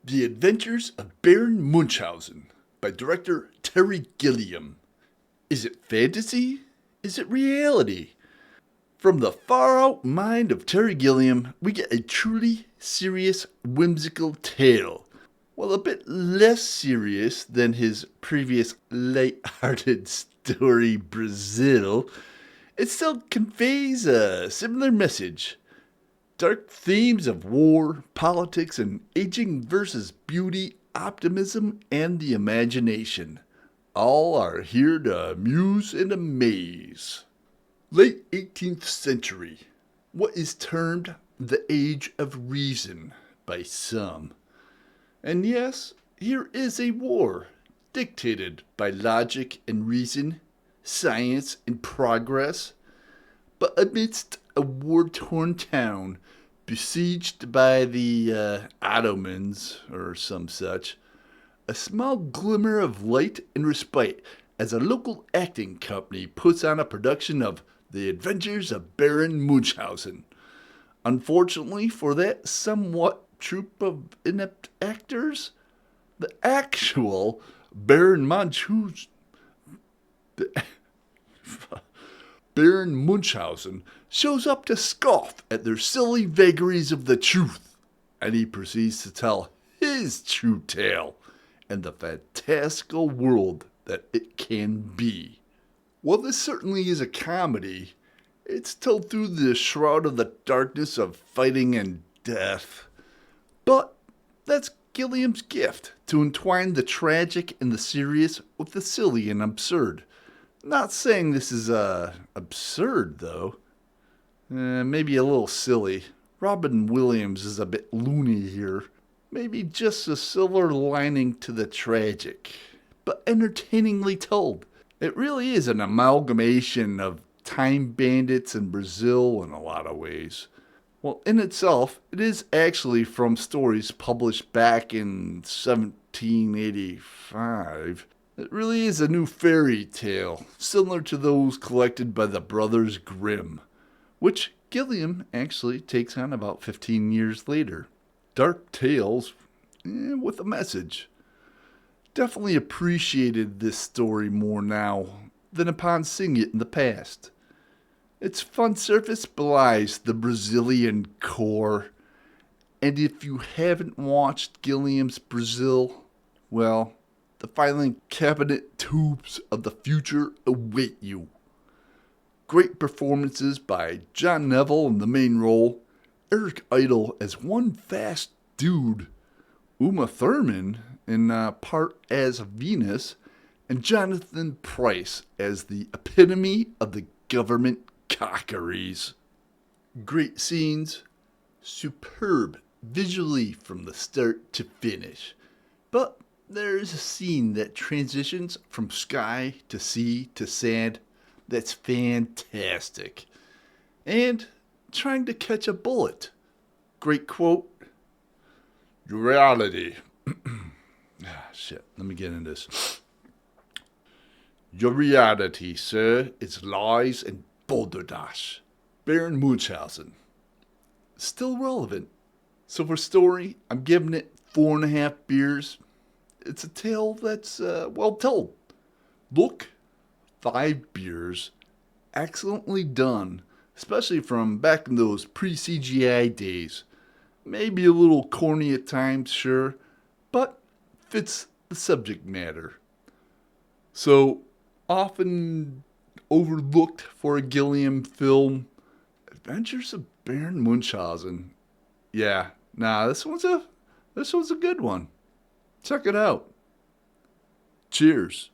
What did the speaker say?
The Adventures of Baron Munchausen by director Terry Gilliam. Is it fantasy? Is it reality? From the far-out mind of Terry Gilliam, we get a truly serious, whimsical tale. While a bit less serious than his previous light-hearted story, Brazil, it still conveys a similar message. Dark themes of war, politics, and aging versus beauty, optimism, and the imagination. All are here to amuse and amaze. Late 18th century. What is termed the Age of Reason by some. And yes, here is a war, dictated by logic and reason, science and progress. But amidst a war-torn town, besieged by the Ottomans or some such, a small glimmer of light and respite as a local acting company puts on a production of The Adventures of Baron Munchausen. Unfortunately for that somewhat troupe of inept actors, the actual Baron Munchausen shows up to scoff at their silly vagaries of the truth, and he proceeds to tell his true tale and the fantastical world that it can be. While this certainly is a comedy, it's told through the shroud of the darkness of fighting and death. But that's Gilliam's gift, to entwine the tragic and the serious with the silly and absurd. Not saying this is absurd, though. Maybe a little silly. Robin Williams is a bit loony here. Maybe just a silver lining to the tragic. But entertainingly told. It really is an amalgamation of Time Bandits and Brazil in a lot of ways. Well, in itself, it is actually from stories published back in 1785. It really is a new fairy tale, similar to those collected by the Brothers Grimm, which Gilliam actually takes on about 15 years later. Dark tales with a message. Definitely appreciated this story more now than upon seeing it in the past. Its fun surface belies the Brazilian core, and if you haven't watched Gilliam's Brazil, well, the filing cabinet tubes of the future await you. Great performances by John Neville in the main role, Eric Idle as one fast dude, Uma Thurman in part as Venus, and Jonathan Pryce as the epitome of the government cockeries. Great scenes, superb visually from the start to finish. But there is a scene that transitions from sky to sea to sand that's fantastic. And trying to catch a bullet. Great quote. Reality. Let me get into this. Your reality, sir, is lies and balderdash. Baron Munchausen. Still relevant. So for story, I'm giving it 4.5 beers. It's a tale that's well told. Look, 5 beers. Excellently done. Especially from back in those pre-CGI days. Maybe a little corny at times, sure, but fits the subject matter. So, often overlooked for a Gilliam film, Adventures of Baron Munchausen. Yeah, this one's a good one. Check it out. Cheers.